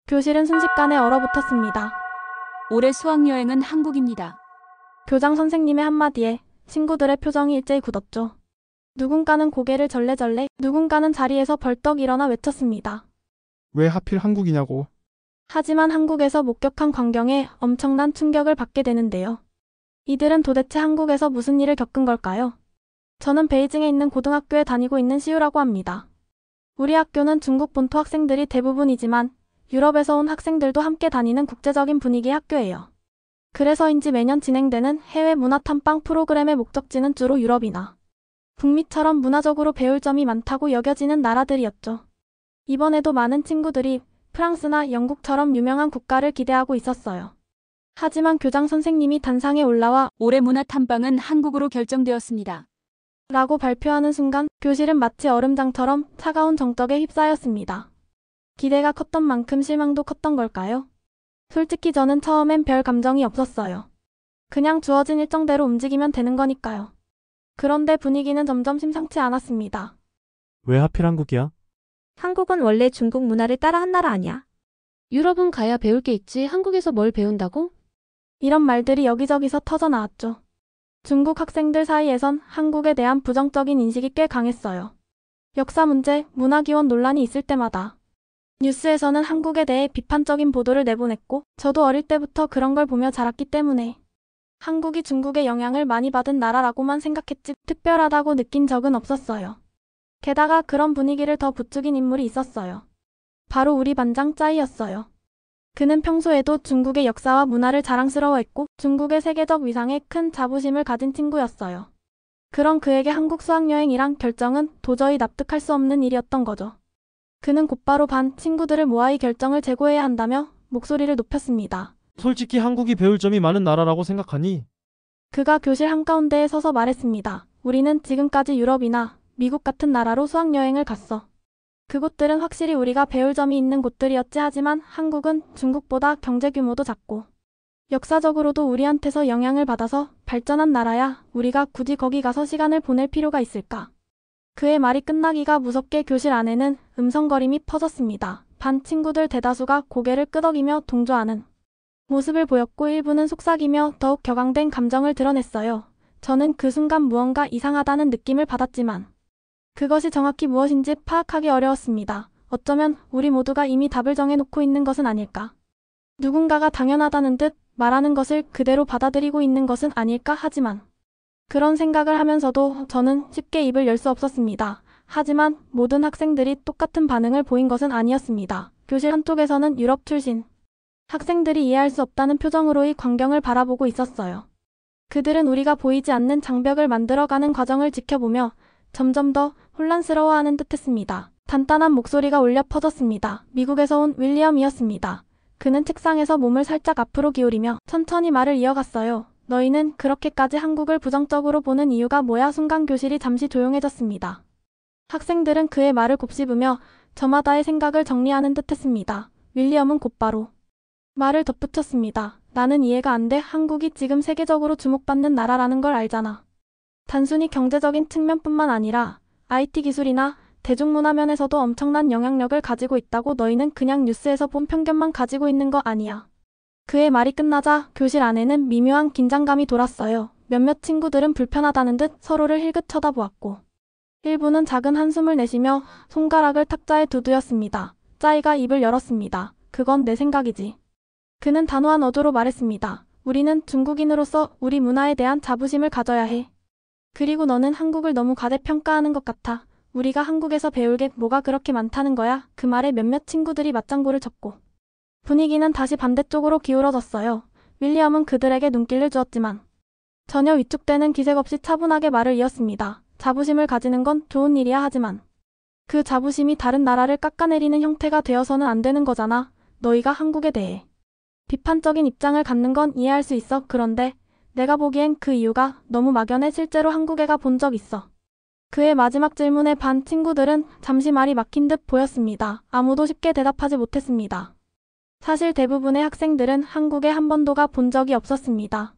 교실은 순식간에 얼어붙었습니다. 올해 수학여행은 한국입니다. 교장 선생님의 한마디에 친구들의 표정이 일제히 굳었죠. 누군가는 고개를 절레절레, 누군가는 자리에서 벌떡 일어나 외쳤습니다. 왜 하필 한국이냐고. 하지만 한국에서 목격한 광경에 엄청난 충격을 받게 되는데요. 이들은 도대체 한국에서 무슨 일을 겪은 걸까요? 저는 베이징에 있는 고등학교에 다니고 있는 시우라고 합니다. 우리 학교는 중국 본토 학생들이 대부분이지만 유럽에서 온 학생들도 함께 다니는 국제적인 분위기의 학교예요. 그래서인지 매년 진행되는 해외 문화 탐방 프로그램의 목적지는 주로 유럽이나 북미처럼 문화적으로 배울 점이 많다고 여겨지는 나라들이었죠. 이번에도 많은 친구들이 프랑스나 영국처럼 유명한 국가를 기대하고 있었어요. 하지만 교장 선생님이 단상에 올라와 올해 문화 탐방은 한국으로 결정되었습니다. 라고 발표하는 순간 교실은 마치 얼음장처럼 차가운 정적에 휩싸였습니다. 기대가 컸던 만큼 실망도 컸던 걸까요? 솔직히 저는 처음엔 별 감정이 없었어요. 그냥 주어진 일정대로 움직이면 되는 거니까요. 그런데 분위기는 점점 심상치 않았습니다. 왜 하필 한국이야? 한국은 원래 중국 문화를 따라한 나라 아니야? 유럽은 가야 배울 게 있지 한국에서 뭘 배운다고? 이런 말들이 여기저기서 터져 나왔죠. 중국 학생들 사이에선 한국에 대한 부정적인 인식이 꽤 강했어요. 역사 문제, 문화기원 논란이 있을 때마다 뉴스에서는 한국에 대해 비판적인 보도를 내보냈고 저도 어릴 때부터 그런 걸 보며 자랐기 때문에 한국이 중국의 영향을 많이 받은 나라라고만 생각했지 특별하다고 느낀 적은 없었어요. 게다가 그런 분위기를 더 부추긴 인물이 있었어요. 바로 우리 반장 짜이였어요. 그는 평소에도 중국의 역사와 문화를 자랑스러워했고 중국의 세계적 위상에 큰 자부심을 가진 친구였어요. 그런 그에게 한국 수학여행이란 결정은 도저히 납득할 수 없는 일이었던 거죠. 그는 곧바로 반 친구들을 모아 이 결정을 재고해야 한다며 목소리를 높였습니다. 솔직히 한국이 배울 점이 많은 나라라고 생각하니? 그가 교실 한가운데에 서서 말했습니다. 우리는 지금까지 유럽이나 미국 같은 나라로 수학여행을 갔어. 그곳들은 확실히 우리가 배울 점이 있는 곳들이었지 하지만 한국은 중국보다 경제 규모도 작고 역사적으로도 우리한테서 영향을 받아서 발전한 나라야. 우리가 굳이 거기 가서 시간을 보낼 필요가 있을까? 그의 말이 끝나기가 무섭게 교실 안에는 음성거림이 퍼졌습니다. 반 친구들 대다수가 고개를 끄덕이며 동조하는 모습을 보였고 일부는 속삭이며 더욱 격앙된 감정을 드러냈어요. 저는 그 순간 무언가 이상하다는 느낌을 받았지만 그것이 정확히 무엇인지 파악하기 어려웠습니다. 어쩌면 우리 모두가 이미 답을 정해놓고 있는 것은 아닐까? 누군가가 당연하다는 듯 말하는 것을 그대로 받아들이고 있는 것은 아닐까? 하지만 그런 생각을 하면서도 저는 쉽게 입을 열 수 없었습니다. 하지만 모든 학생들이 똑같은 반응을 보인 것은 아니었습니다. 교실 한쪽에서는 유럽 출신 학생들이 이해할 수 없다는 표정으로 이 광경을 바라보고 있었어요. 그들은 우리가 보이지 않는 장벽을 만들어가는 과정을 지켜보며 점점 더 혼란스러워하는 듯했습니다. 단단한 목소리가 울려 퍼졌습니다. 미국에서 온 윌리엄이었습니다. 그는 책상에서 몸을 살짝 앞으로 기울이며 천천히 말을 이어갔어요. 너희는 그렇게까지 한국을 부정적으로 보는 이유가 뭐야? 순간 교실이 잠시 조용해졌습니다. 학생들은 그의 말을 곱씹으며 저마다의 생각을 정리하는 듯했습니다. 윌리엄은 곧바로 말을 덧붙였습니다. 나는 이해가 안 돼. 한국이 지금 세계적으로 주목받는 나라라는 걸 알잖아. 단순히 경제적인 측면뿐만 아니라 IT 기술이나 대중문화 면에서도 엄청난 영향력을 가지고 있다고. 너희는 그냥 뉴스에서 본 편견만 가지고 있는 거 아니야. 그의 말이 끝나자 교실 안에는 미묘한 긴장감이 돌았어요. 몇몇 친구들은 불편하다는 듯 서로를 힐끗 쳐다보았고 일부는 작은 한숨을 내쉬며 손가락을 탁자에 두드렸습니다. 짜이가 입을 열었습니다. 그건 내 생각이지. 그는 단호한 어조로 말했습니다. 우리는 중국인으로서 우리 문화에 대한 자부심을 가져야 해. 그리고 너는 한국을 너무 과대평가하는 것 같아. 우리가 한국에서 배울 게 뭐가 그렇게 많다는 거야? 그 말에 몇몇 친구들이 맞장구를 쳤고 분위기는 다시 반대쪽으로 기울어졌어요. 윌리엄은 그들에게 눈길을 주었지만 전혀 위축되는 기색 없이 차분하게 말을 이었습니다. 자부심을 가지는 건 좋은 일이야. 하지만 그 자부심이 다른 나라를 깎아내리는 형태가 되어서는 안 되는 거잖아. 너희가 한국에 대해 비판적인 입장을 갖는 건 이해할 수 있어. 그런데 내가 보기엔 그 이유가 너무 막연해. 실제로 한국에 가 본 적 있어. 그의 마지막 질문에 반 친구들은 잠시 말이 막힌 듯 보였습니다. 아무도 쉽게 대답하지 못했습니다. 사실 대부분의 학생들은 한국에 한 번도 가 본 적이 없었습니다.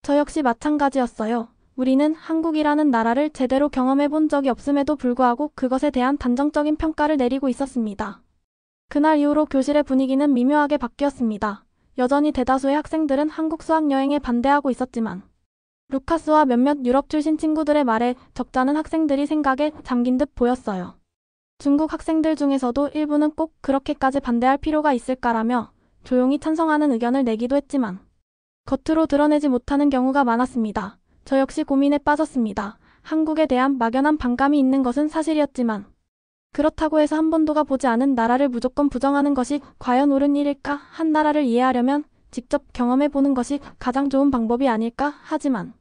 저 역시 마찬가지였어요. 우리는 한국이라는 나라를 제대로 경험해 본 적이 없음에도 불구하고 그것에 대한 단정적인 평가를 내리고 있었습니다. 그날 이후로 교실의 분위기는 미묘하게 바뀌었습니다. 여전히 대다수의 학생들은 한국 수학여행에 반대하고 있었지만 루카스와 몇몇 유럽 출신 친구들의 말에 적잖은 학생들이 생각에 잠긴 듯 보였어요. 중국 학생들 중에서도 일부는 꼭 그렇게까지 반대할 필요가 있을까라며 조용히 찬성하는 의견을 내기도 했지만 겉으로 드러내지 못하는 경우가 많았습니다. 저 역시 고민에 빠졌습니다. 한국에 대한 막연한 반감이 있는 것은 사실이었지만 그렇다고 해서 한 번도 가보지 않은 나라를 무조건 부정하는 것이 과연 옳은 일일까? 한 나라를 이해하려면 직접 경험해보는 것이 가장 좋은 방법이 아닐까? 하지만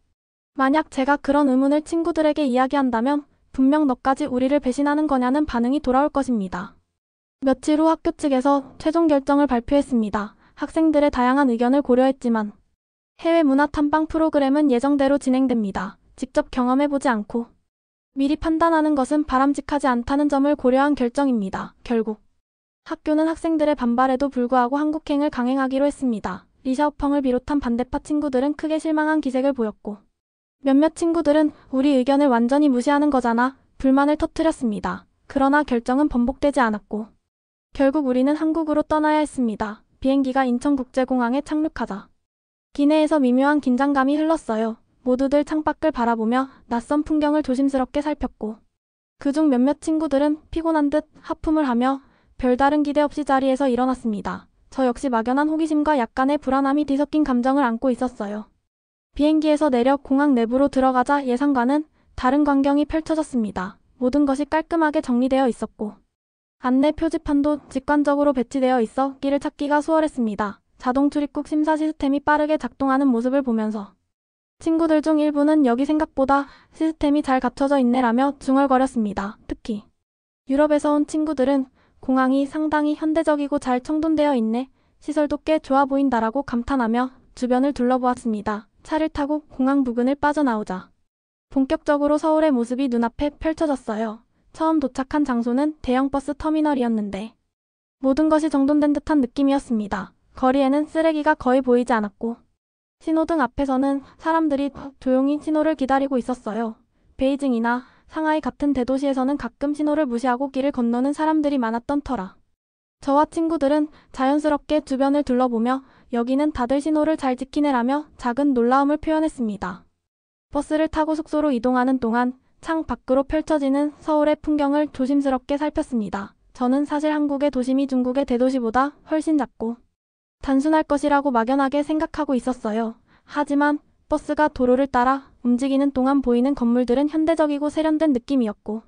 만약 제가 그런 의문을 친구들에게 이야기한다면 분명 너까지 우리를 배신하는 거냐는 반응이 돌아올 것입니다. 며칠 후 학교 측에서 최종 결정을 발표했습니다. 학생들의 다양한 의견을 고려했지만 해외 문화 탐방 프로그램은 예정대로 진행됩니다. 직접 경험해보지 않고 미리 판단하는 것은 바람직하지 않다는 점을 고려한 결정입니다. 결국 학교는 학생들의 반발에도 불구하고 한국행을 강행하기로 했습니다. 리샤오펑을 비롯한 반대파 친구들은 크게 실망한 기색을 보였고 몇몇 친구들은 우리 의견을 완전히 무시하는 거잖아 불만을 터뜨렸습니다. 그러나 결정은 번복되지 않았고 결국 우리는 한국으로 떠나야 했습니다. 비행기가 인천국제공항에 착륙하자 기내에서 미묘한 긴장감이 흘렀어요. 모두들 창밖을 바라보며 낯선 풍경을 조심스럽게 살폈고 그중 몇몇 친구들은 피곤한 듯 하품을 하며 별다른 기대 없이 자리에서 일어났습니다. 저 역시 막연한 호기심과 약간의 불안함이 뒤섞인 감정을 안고 있었어요. 비행기에서 내려 공항 내부로 들어가자 예상과는 다른 광경이 펼쳐졌습니다. 모든 것이 깔끔하게 정리되어 있었고 안내 표지판도 직관적으로 배치되어 있어 길을 찾기가 수월했습니다. 자동 출입국 심사 시스템이 빠르게 작동하는 모습을 보면서 친구들 중 일부는 여기 생각보다 시스템이 잘 갖춰져 있네라며 중얼거렸습니다. 특히 유럽에서 온 친구들은 공항이 상당히 현대적이고 잘 청돈되어 있네, 시설도 꽤 좋아 보인다라고 감탄하며 주변을 둘러보았습니다. 차를 타고 공항 부근을 빠져나오자 본격적으로 서울의 모습이 눈앞에 펼쳐졌어요. 처음 도착한 장소는 대형 버스 터미널이었는데 모든 것이 정돈된 듯한 느낌이었습니다. 거리에는 쓰레기가 거의 보이지 않았고 신호등 앞에서는 사람들이 조용히 신호를 기다리고 있었어요. 베이징이나 상하이 같은 대도시에서는 가끔 신호를 무시하고 길을 건너는 사람들이 많았던 터라 저와 친구들은 자연스럽게 주변을 둘러보며 여기는 다들 신호를 잘 지키네라며 작은 놀라움을 표현했습니다. 버스를 타고 숙소로 이동하는 동안 창 밖으로 펼쳐지는 서울의 풍경을 조심스럽게 살폈습니다. 저는 사실 한국의 도심이 중국의 대도시보다 훨씬 작고 단순할 것이라고 막연하게 생각하고 있었어요. 하지만 버스가 도로를 따라 움직이는 동안 보이는 건물들은 현대적이고 세련된 느낌이었고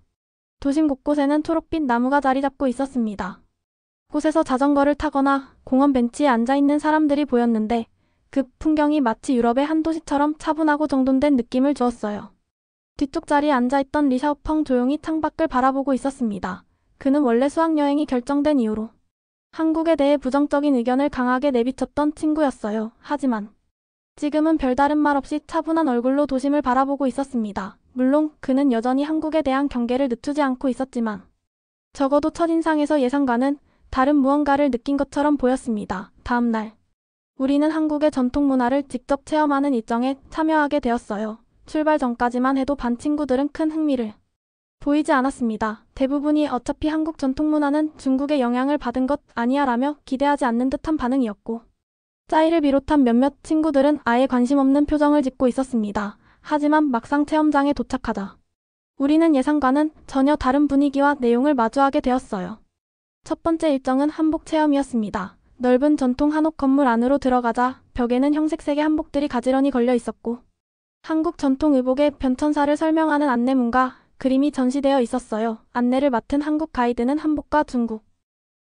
도심 곳곳에는 초록빛 나무가 자리 잡고 있었습니다. 곳에서 자전거를 타거나 공원 벤치에 앉아있는 사람들이 보였는데 그 풍경이 마치 유럽의 한 도시처럼 차분하고 정돈된 느낌을 주었어요. 뒤쪽 자리에 앉아있던 리샤오펑 조용히 창밖을 바라보고 있었습니다. 그는 원래 수학여행이 결정된 이후로 한국에 대해 부정적인 의견을 강하게 내비쳤던 친구였어요. 하지만 지금은 별다른 말 없이 차분한 얼굴로 도심을 바라보고 있었습니다. 물론 그는 여전히 한국에 대한 경계를 늦추지 않고 있었지만 적어도 첫인상에서 예상과는 다른 무언가를 느낀 것처럼 보였습니다. 다음 날 우리는 한국의 전통 문화를 직접 체험하는 일정에 참여하게 되었어요. 출발 전까지만 해도 반 친구들은 큰 흥미를 보이지 않았습니다. 대부분이 어차피 한국 전통 문화는 중국의 영향을 받은 것 아니야 라며 기대하지 않는 듯한 반응이었고 짜이를 비롯한 몇몇 친구들은 아예 관심 없는 표정을 짓고 있었습니다. 하지만 막상 체험장에 도착하자 우리는 예상과는 전혀 다른 분위기와 내용을 마주하게 되었어요. 첫 번째 일정은 한복 체험이었습니다. 넓은 전통 한옥 건물 안으로 들어가자 벽에는 형색색의 한복들이 가지런히 걸려 있었고 한국 전통 의복의 변천사를 설명하는 안내문과 그림이 전시되어 있었어요. 안내를 맡은 한국 가이드는 한복과 중국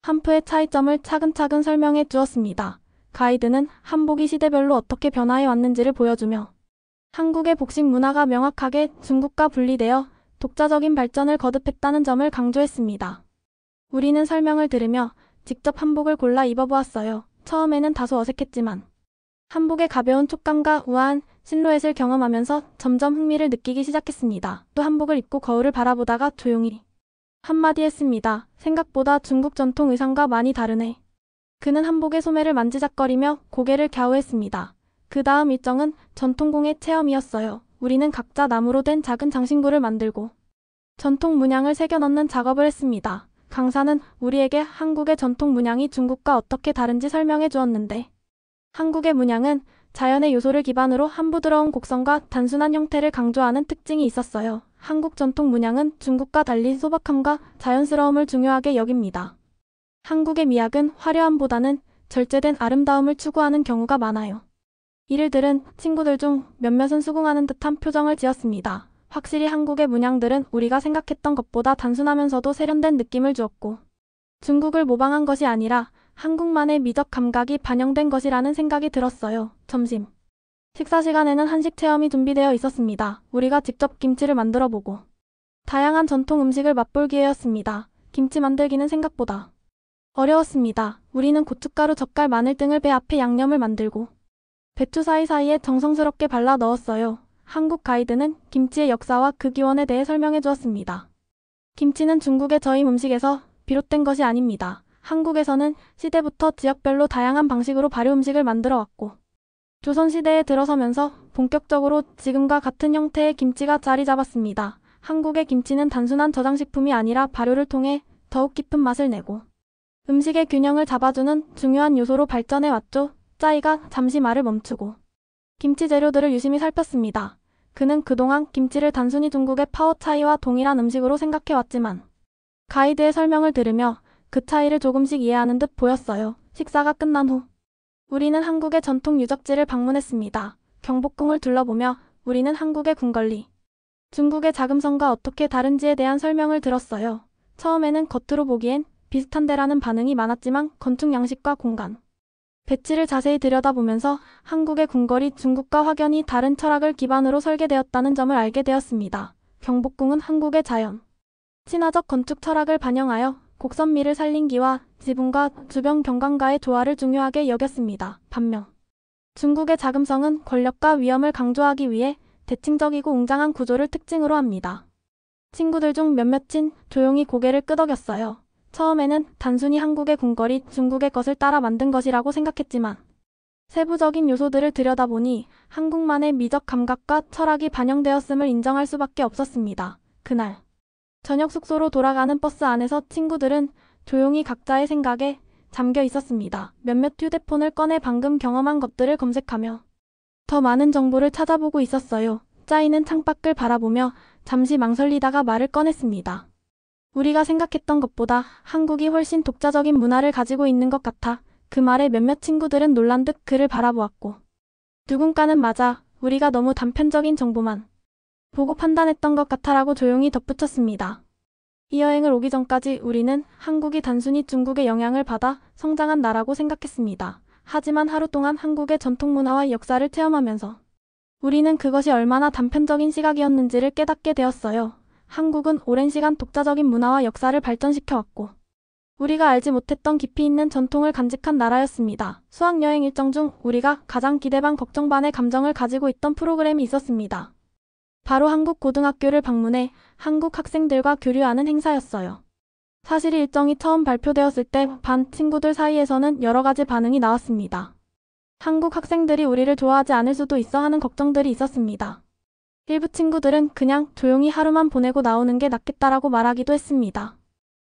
한프의 차이점을 차근차근 설명해 주었습니다. 가이드는 한복이 시대별로 어떻게 변화해 왔는지를 보여주며 한국의 복식 문화가 명확하게 중국과 분리되어 독자적인 발전을 거듭했다는 점을 강조했습니다. 우리는 설명을 들으며 직접 한복을 골라 입어보았어요. 처음에는 다소 어색했지만 한복의 가벼운 촉감과 우아한 실루엣을 경험하면서 점점 흥미를 느끼기 시작했습니다. 또 한복을 입고 거울을 바라보다가 조용히 한마디 했습니다. 생각보다 중국 전통 의상과 많이 다르네. 그는 한복의 소매를 만지작거리며 고개를 갸우했습니다. 그 다음 일정은 전통공예 체험이었어요. 우리는 각자 나무로 된 작은 장신구를 만들고 전통 문양을 새겨 넣는 작업을 했습니다. 강사는 우리에게 한국의 전통 문양이 중국과 어떻게 다른지 설명해 주었는데, 한국의 문양은 자연의 요소를 기반으로 함부드러운 곡선과 단순한 형태를 강조하는 특징이 있었어요. 한국 전통 문양은 중국과 달리 소박함과 자연스러움을 중요하게 여깁니다. 한국의 미학은 화려함보다는 절제된 아름다움을 추구하는 경우가 많아요. 이를 들은 친구들 중 몇몇은 수긍하는 듯한 표정을 지었습니다. 확실히 한국의 문양들은 우리가 생각했던 것보다 단순하면서도 세련된 느낌을 주었고, 중국을 모방한 것이 아니라 한국만의 미적 감각이 반영된 것이라는 생각이 들었어요. 점심 식사 시간에는 한식 체험이 준비되어 있었습니다. 우리가 직접 김치를 만들어 보고 다양한 전통 음식을 맛볼 기회였습니다. 김치 만들기는 생각보다 어려웠습니다. 우리는 고춧가루, 젓갈, 마늘 등을 배 앞에 양념을 만들고 배추 사이사이에 정성스럽게 발라 넣었어요. 한국 가이드는 김치의 역사와 그 기원에 대해 설명해 주었습니다. 김치는 중국의 저임 음식에서 비롯된 것이 아닙니다. 한국에서는 시대부터 지역별로 다양한 방식으로 발효 음식을 만들어 왔고, 조선시대에 들어서면서 본격적으로 지금과 같은 형태의 김치가 자리 잡았습니다. 한국의 김치는 단순한 저장식품이 아니라 발효를 통해 더욱 깊은 맛을 내고 음식의 균형을 잡아주는 중요한 요소로 발전해 왔죠. 짜이가 잠시 말을 멈추고 김치 재료들을 유심히 살폈습니다. 그는 그동안 김치를 단순히 중국의 파워차이와 동일한 음식으로 생각해 왔지만 가이드의 설명을 들으며 그 차이를 조금씩 이해하는 듯 보였어요. 식사가 끝난 후 우리는 한국의 전통 유적지를 방문했습니다. 경복궁을 둘러보며 우리는 한국의 궁궐리, 중국의 자금성과 어떻게 다른지에 대한 설명을 들었어요. 처음에는 겉으로 보기엔 비슷한데라는 반응이 많았지만 건축 양식과 공간, 배치를 자세히 들여다보면서 한국의 궁궐이 중국과 확연히 다른 철학을 기반으로 설계되었다는 점을 알게 되었습니다. 경복궁은 한국의 자연, 친화적 건축 철학을 반영하여 곡선미를 살린 기와 지붕과 주변 경관과의 조화를 중요하게 여겼습니다. 반면 중국의 자금성은 권력과 위엄을 강조하기 위해 대칭적이고 웅장한 구조를 특징으로 합니다. 친구들 중 몇몇은 조용히 고개를 끄덕였어요. 처음에는 단순히 한국의 궁궐이 중국의 것을 따라 만든 것이라고 생각했지만 세부적인 요소들을 들여다보니 한국만의 미적 감각과 철학이 반영되었음을 인정할 수밖에 없었습니다. 그날 저녁 숙소로 돌아가는 버스 안에서 친구들은 조용히 각자의 생각에 잠겨 있었습니다. 몇몇 휴대폰을 꺼내 방금 경험한 것들을 검색하며 더 많은 정보를 찾아보고 있었어요. 짜이는 창밖을 바라보며 잠시 망설이다가 말을 꺼냈습니다. 우리가 생각했던 것보다 한국이 훨씬 독자적인 문화를 가지고 있는 것 같아. 그 말에 몇몇 친구들은 놀란 듯 그를 바라보았고, 누군가는 맞아, 우리가 너무 단편적인 정보만 보고 판단했던 것 같아라고 조용히 덧붙였습니다. 이 여행을 오기 전까지 우리는 한국이 단순히 중국의 영향을 받아 성장한 나라고 생각했습니다. 하지만 하루 동안 한국의 전통 문화와 역사를 체험하면서 우리는 그것이 얼마나 단편적인 시각이었는지를 깨닫게 되었어요. 한국은 오랜 시간 독자적인 문화와 역사를 발전시켜왔고 우리가 알지 못했던 깊이 있는 전통을 간직한 나라였습니다. 수학여행 일정 중 우리가 가장 기대 반 걱정 반의 감정을 가지고 있던 프로그램이 있었습니다. 바로 한국 고등학교를 방문해 한국 학생들과 교류하는 행사였어요. 사실 일정이 처음 발표되었을 때 반 친구들 사이에서는 여러 가지 반응이 나왔습니다. 한국 학생들이 우리를 좋아하지 않을 수도 있어 하는 걱정들이 있었습니다. 일부 친구들은 그냥 조용히 하루만 보내고 나오는 게 낫겠다라고 말하기도 했습니다.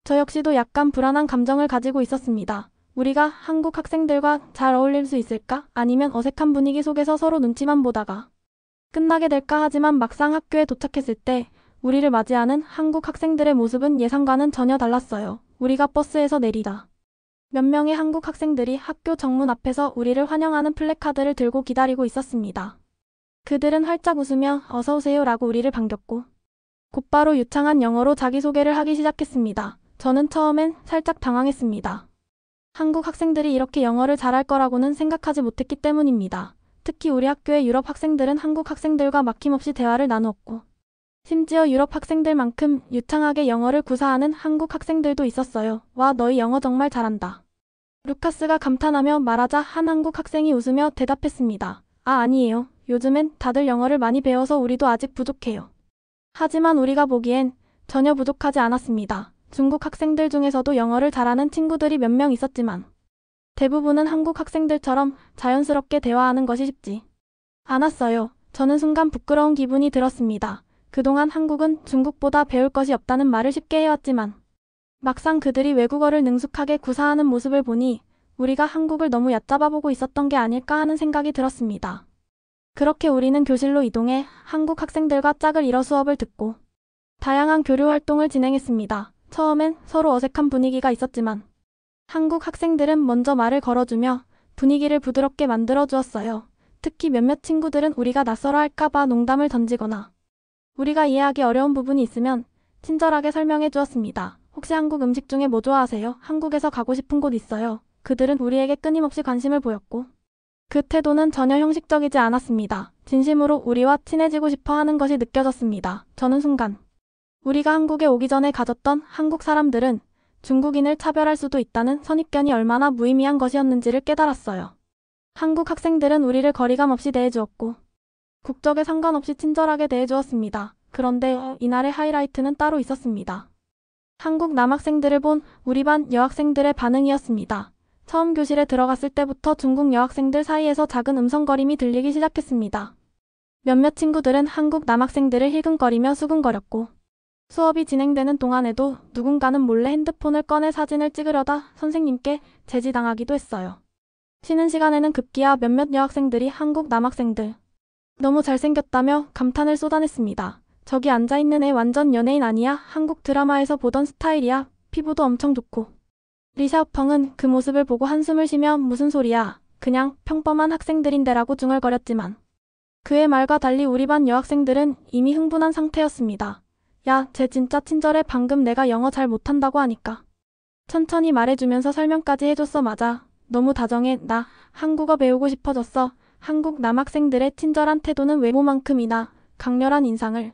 저 역시도 약간 불안한 감정을 가지고 있었습니다. 우리가 한국 학생들과 잘 어울릴 수 있을까? 아니면 어색한 분위기 속에서 서로 눈치만 보다가 끝나게 될까? 하지만 막상 학교에 도착했을 때 우리를 맞이하는 한국 학생들의 모습은 예상과는 전혀 달랐어요. 우리가 버스에서 내리다 몇 명의 한국 학생들이 학교 정문 앞에서 우리를 환영하는 플래카드를 들고 기다리고 있었습니다. 그들은 활짝 웃으며 어서 오세요라고 우리를 반겼고 곧바로 유창한 영어로 자기소개를 하기 시작했습니다. 저는 처음엔 살짝 당황했습니다. 한국 학생들이 이렇게 영어를 잘할 거라고는 생각하지 못했기 때문입니다. 특히 우리 학교의 유럽 학생들은 한국 학생들과 막힘없이 대화를 나누었고 심지어 유럽 학생들만큼 유창하게 영어를 구사하는 한국 학생들도 있었어요. 와, 너희 영어 정말 잘한다. 루카스가 감탄하며 말하자 한 한국 학생이 웃으며 대답했습니다. 아, 아니에요. 요즘엔 다들 영어를 많이 배워서 우리도 아직 부족해요. 하지만 우리가 보기엔 전혀 부족하지 않았습니다. 중국 학생들 중에서도 영어를 잘하는 친구들이 몇 명 있었지만 대부분은 한국 학생들처럼 자연스럽게 대화하는 것이 쉽지 않았어요. 저는 순간 부끄러운 기분이 들었습니다. 그동안 한국은 중국보다 배울 것이 없다는 말을 쉽게 해왔지만 막상 그들이 외국어를 능숙하게 구사하는 모습을 보니 우리가 한국을 너무 얕잡아 보고 있었던 게 아닐까 하는 생각이 들었습니다. 그렇게 우리는 교실로 이동해 한국 학생들과 짝을 이뤄 수업을 듣고 다양한 교류 활동을 진행했습니다. 처음엔 서로 어색한 분위기가 있었지만 한국 학생들은 먼저 말을 걸어주며 분위기를 부드럽게 만들어 주었어요. 특히 몇몇 친구들은 우리가 낯설어 할까봐 농담을 던지거나 우리가 이해하기 어려운 부분이 있으면 친절하게 설명해 주었습니다. 혹시 한국 음식 중에 뭐 좋아하세요? 한국에서 가고 싶은 곳 있어요? 그들은 우리에게 끊임없이 관심을 보였고 그 태도는 전혀 형식적이지 않았습니다. 진심으로 우리와 친해지고 싶어 하는 것이 느껴졌습니다. 저는 순간 우리가 한국에 오기 전에 가졌던 한국 사람들은 중국인을 차별할 수도 있다는 선입견이 얼마나 무의미한 것이었는지를 깨달았어요. 한국 학생들은 우리를 거리감 없이 대해주었고 국적에 상관없이 친절하게 대해주었습니다. 그런데 이날의 하이라이트는 따로 있었습니다. 한국 남학생들을 본 우리 반 여학생들의 반응이었습니다. 처음 교실에 들어갔을 때부터 중국 여학생들 사이에서 작은 음성거림이 들리기 시작했습니다. 몇몇 친구들은 한국 남학생들을 힐끔거리며 수근거렸고 수업이 진행되는 동안에도 누군가는 몰래 핸드폰을 꺼내 사진을 찍으려다 선생님께 제지당하기도 했어요. 쉬는 시간에는 급기야 몇몇 여학생들이 한국 남학생들 너무 잘생겼다며 감탄을 쏟아냈습니다. 저기 앉아있는 애 완전 연예인 아니야? 한국 드라마에서 보던 스타일이야. 피부도 엄청 좋고. 리샤오펑은 그 모습을 보고 한숨을 쉬며 무슨 소리야. 그냥 평범한 학생들인데라고 중얼거렸지만 그의 말과 달리 우리 반 여학생들은 이미 흥분한 상태였습니다. 야, 쟤 진짜 친절해. 방금 내가 영어 잘 못한다고 하니까 천천히 말해주면서 설명까지 해줬어. 맞아. 너무 다정해. 나 한국어 배우고 싶어졌어. 한국 남학생들의 친절한 태도는 외모만큼이나 강렬한 인상을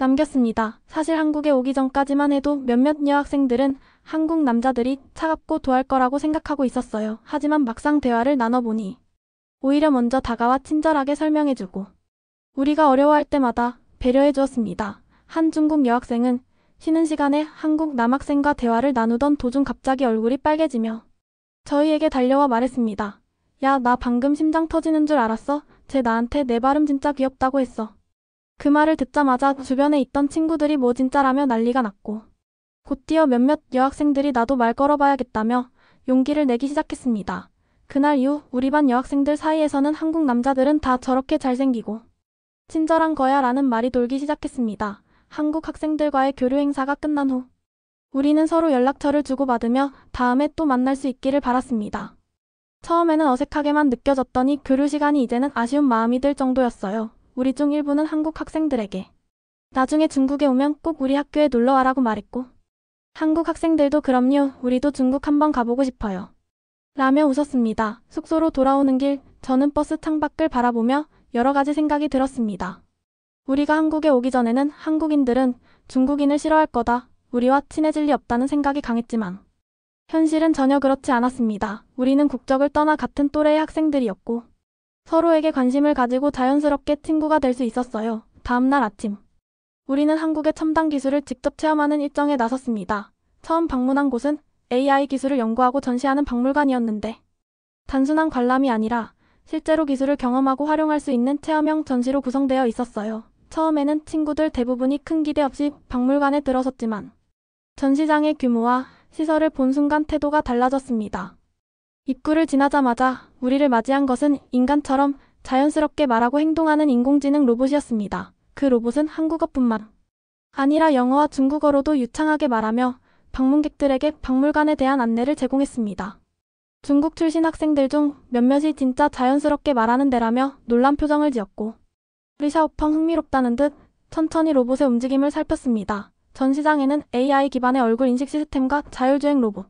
남겼습니다. 사실 한국에 오기 전까지만 해도 몇몇 여학생들은 한국 남자들이 차갑고 도할 거라고 생각하고 있었어요. 하지만 막상 대화를 나눠보니 오히려 먼저 다가와 친절하게 설명해주고 우리가 어려워할 때마다 배려해주었습니다. 한 중국 여학생은 쉬는 시간에 한국 남학생과 대화를 나누던 도중 갑자기 얼굴이 빨개지며 저희에게 달려와 말했습니다. 야, 나 방금 심장 터지는 줄 알았어? 쟤 나한테 내 발음 진짜 귀엽다고 했어. 그 말을 듣자마자 주변에 있던 친구들이 뭐 진짜라며 난리가 났고 곧이어 몇몇 여학생들이 나도 말 걸어봐야겠다며 용기를 내기 시작했습니다. 그날 이후 우리 반 여학생들 사이에서는 한국 남자들은 다 저렇게 잘생기고 친절한 거야 라는 말이 돌기 시작했습니다. 한국 학생들과의 교류 행사가 끝난 후 우리는 서로 연락처를 주고받으며 다음에 또 만날 수 있기를 바랐습니다. 처음에는 어색하게만 느껴졌더니 교류 시간이 이제는 아쉬운 마음이 들 정도였어요. 우리 중 일부는 한국 학생들에게 나중에 중국에 오면 꼭 우리 학교에 놀러와라고 말했고 한국 학생들도 그럼요. 우리도 중국 한번 가보고 싶어요. 라며 웃었습니다. 숙소로 돌아오는 길 저는 버스 창밖을 바라보며 여러 가지 생각이 들었습니다. 우리가 한국에 오기 전에는 한국인들은 중국인을 싫어할 거다. 우리와 친해질 리 없다는 생각이 강했지만 현실은 전혀 그렇지 않았습니다. 우리는 국적을 떠나 같은 또래의 학생들이었고 서로에게 관심을 가지고 자연스럽게 친구가 될 수 있었어요. 다음 날 아침 우리는 한국의 첨단 기술을 직접 체험하는 일정에 나섰습니다. 처음 방문한 곳은 AI 기술을 연구하고 전시하는 박물관이었는데 단순한 관람이 아니라 실제로 기술을 경험하고 활용할 수 있는 체험형 전시로 구성되어 있었어요. 처음에는 친구들 대부분이 큰 기대 없이 박물관에 들어섰지만 전시장의 규모와 시설을 본 순간 태도가 달라졌습니다. 입구를 지나자마자 우리를 맞이한 것은 인간처럼 자연스럽게 말하고 행동하는 인공지능 로봇이었습니다. 그 로봇은 한국어뿐만 아니라 영어와 중국어로도 유창하게 말하며 방문객들에게 박물관에 대한 안내를 제공했습니다. 중국 출신 학생들 중 몇몇이 진짜 자연스럽게 말하는 데라며 놀란 표정을 지었고 리샤오펑 흥미롭다는 듯 천천히 로봇의 움직임을 살폈습니다. 전시장에는 AI 기반의 얼굴 인식 시스템과 자율주행 로봇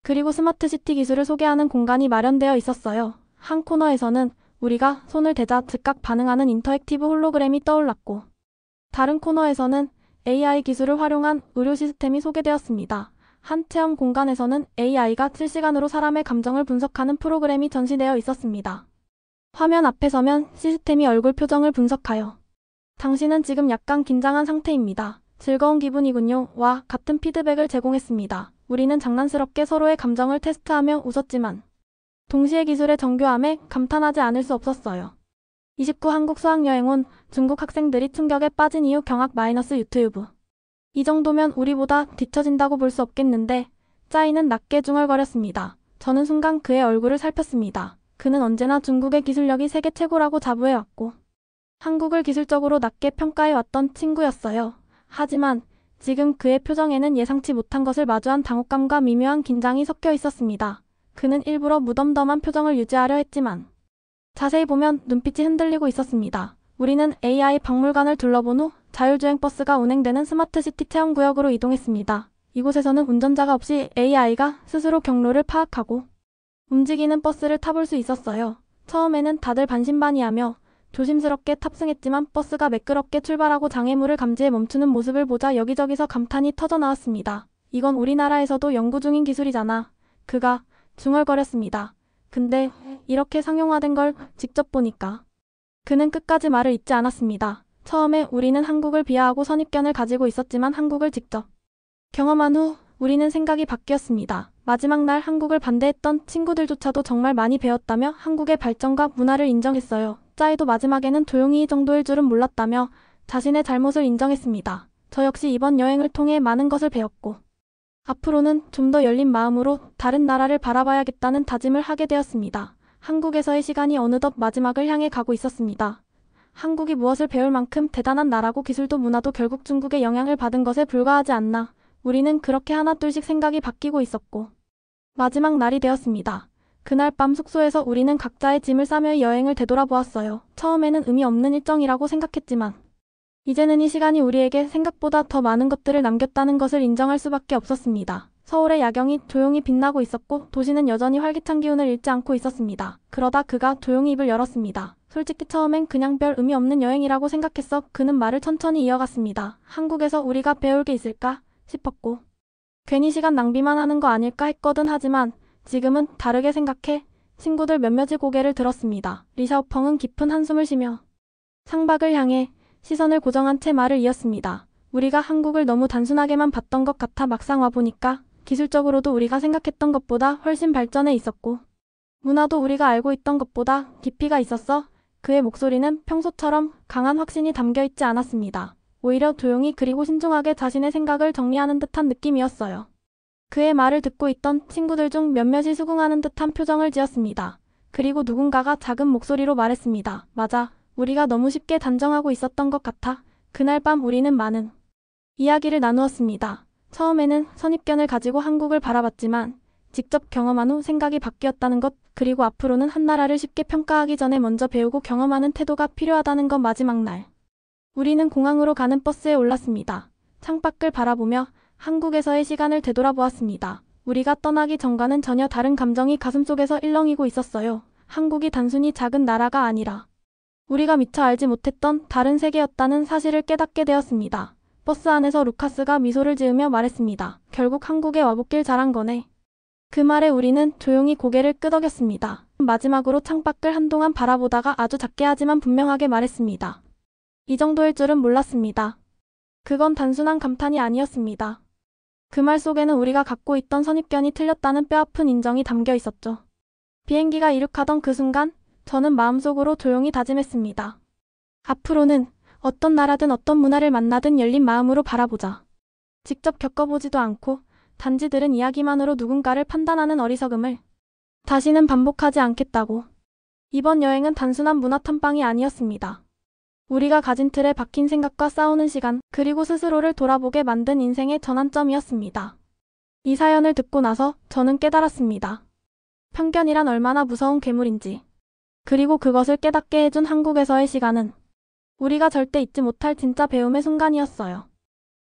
그리고 스마트 시티 기술을 소개하는 공간이 마련되어 있었어요. 한 코너에서는 우리가 손을 대자 즉각 반응하는 인터액티브 홀로그램이 떠올랐고 다른 코너에서는 AI 기술을 활용한 의료 시스템이 소개되었습니다. 한 체험 공간에서는 AI가 실시간으로 사람의 감정을 분석하는 프로그램이 전시되어 있었습니다. 화면 앞에 서면 시스템이 얼굴 표정을 분석하여 당신은 지금 약간 긴장한 상태입니다. 즐거운 기분이군요. 와 같은 피드백을 제공했습니다. 우리는 장난스럽게 서로의 감정을 테스트하며 웃었지만 동시에 기술의 정교함에 감탄하지 않을 수 없었어요. 29 한국 수학여행 온 중국 학생들이 충격에 빠진 이유 경악 - 유튜브 이 정도면 우리보다 뒤처진다고 볼 수 없겠는데 짜이는 낮게 중얼거렸습니다. 저는 순간 그의 얼굴을 살폈습니다. 그는 언제나 중국의 기술력이 세계 최고라고 자부해왔고 한국을 기술적으로 낮게 평가해왔던 친구였어요. 하지만 지금 그의 표정에는 예상치 못한 것을 마주한 당혹감과 미묘한 긴장이 섞여 있었습니다. 그는 일부러 무덤덤한 표정을 유지하려 했지만 자세히 보면 눈빛이 흔들리고 있었습니다. 우리는 AI 박물관을 둘러본 후 자율주행 버스가 운행되는 스마트시티 체험구역으로 이동했습니다. 이곳에서는 운전자가 없이 AI가 스스로 경로를 파악하고 움직이는 버스를 타볼 수 있었어요. 처음에는 다들 반신반의하며 조심스럽게 탑승했지만 버스가 매끄럽게 출발하고 장애물을 감지해 멈추는 모습을 보자 여기저기서 감탄이 터져나왔습니다. 이건 우리나라에서도 연구 중인 기술이잖아. 그가 중얼거렸습니다. 근데 이렇게 상용화된 걸 직접 보니까. 그는 끝까지 말을 잇지 않았습니다. 처음에 우리는 한국을 비하하고 선입견을 가지고 있었지만 한국을 직접 경험한 후 우리는 생각이 바뀌었습니다. 마지막 날 한국을 반대했던 친구들조차도 정말 많이 배웠다며 한국의 발전과 문화를 인정했어요. 짜이도 마지막에는 조용히 이 정도일 줄은 몰랐다며 자신의 잘못을 인정했습니다. 저 역시 이번 여행을 통해 많은 것을 배웠고 앞으로는 좀 더 열린 마음으로 다른 나라를 바라봐야겠다는 다짐을 하게 되었습니다. 한국에서의 시간이 어느덧 마지막을 향해 가고 있었습니다. 한국이 무엇을 배울 만큼 대단한 나라고 기술도 문화도 결국 중국의 영향을 받은 것에 불과하지 않나. 우리는 그렇게 하나둘씩 생각이 바뀌고 있었고 마지막 날이 되었습니다. 그날 밤 숙소에서 우리는 각자의 짐을 싸며 여행을 되돌아보았어요. 처음에는 의미 없는 일정이라고 생각했지만 이제는 이 시간이 우리에게 생각보다 더 많은 것들을 남겼다는 것을 인정할 수밖에 없었습니다. 서울의 야경이 조용히 빛나고 있었고 도시는 여전히 활기찬 기운을 잃지 않고 있었습니다. 그러다 그가 조용히 입을 열었습니다. 솔직히 처음엔 그냥 별 의미 없는 여행이라고 생각했어. 그는 말을 천천히 이어갔습니다. 한국에서 우리가 배울 게 있을까 싶었고 괜히 시간 낭비만 하는 거 아닐까 했거든. 하지만 지금은 다르게 생각해. 친구들 몇몇이 고개를 들었습니다. 리샤오펑은 깊은 한숨을 쉬며 창밖을 향해 시선을 고정한 채 말을 이었습니다. 우리가 한국을 너무 단순하게만 봤던 것 같아 막상 와보니까 기술적으로도 우리가 생각했던 것보다 훨씬 발전해 있었고 문화도 우리가 알고 있던 것보다 깊이가 있었어. 그의 목소리는 평소처럼 강한 확신이 담겨 있지 않았습니다. 오히려 조용히 그리고 신중하게 자신의 생각을 정리하는 듯한 느낌이었어요. 그의 말을 듣고 있던 친구들 중 몇몇이 수긍하는 듯한 표정을 지었습니다. 그리고 누군가가 작은 목소리로 말했습니다. 맞아. 우리가 너무 쉽게 단정하고 있었던 것 같아. 그날 밤 우리는 많은 이야기를 나누었습니다. 처음에는 선입견을 가지고 한국을 바라봤지만 직접 경험한 후 생각이 바뀌었다는 것, 그리고 앞으로는 한 나라를 쉽게 평가하기 전에 먼저 배우고 경험하는 태도가 필요하다는 것. 마지막 날 우리는 공항으로 가는 버스에 올랐습니다. 창밖을 바라보며 한국에서의 시간을 되돌아보았습니다. 우리가 떠나기 전과는 전혀 다른 감정이 가슴속에서 일렁이고 있었어요. 한국이 단순히 작은 나라가 아니라 우리가 미처 알지 못했던 다른 세계였다는 사실을 깨닫게 되었습니다. 버스 안에서 루카스가 미소를 지으며 말했습니다. 결국 한국에 와보길 잘한 거네. 그 말에 우리는 조용히 고개를 끄덕였습니다. 마지막으로 창밖을 한동안 바라보다가 아주 작게 하지만 분명하게 말했습니다. 이 정도일 줄은 몰랐습니다. 그건 단순한 감탄이 아니었습니다. 그 말 속에는 우리가 갖고 있던 선입견이 틀렸다는 뼈아픈 인정이 담겨 있었죠. 비행기가 이륙하던 그 순간 저는 마음속으로 조용히 다짐했습니다. 앞으로는 어떤 나라든 어떤 문화를 만나든 열린 마음으로 바라보자. 직접 겪어보지도 않고 단지 들은 이야기만으로 누군가를 판단하는 어리석음을 다시는 반복하지 않겠다고. 이번 여행은 단순한 문화 탐방이 아니었습니다. 우리가 가진 틀에 박힌 생각과 싸우는 시간, 그리고 스스로를 돌아보게 만든 인생의 전환점이었습니다. 이 사연을 듣고 나서 저는 깨달았습니다. 편견이란 얼마나 무서운 괴물인지. 그리고 그것을 깨닫게 해준 한국에서의 시간은 우리가 절대 잊지 못할 진짜 배움의 순간이었어요.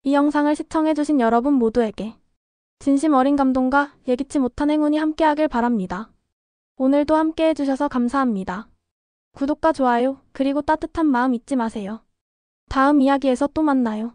이 영상을 시청해주신 여러분 모두에게 진심 어린 감동과 예기치 못한 행운이 함께하길 바랍니다. 오늘도 함께해주셔서 감사합니다. 구독과 좋아요, 그리고 따뜻한 마음 잊지 마세요. 다음 이야기에서 또 만나요.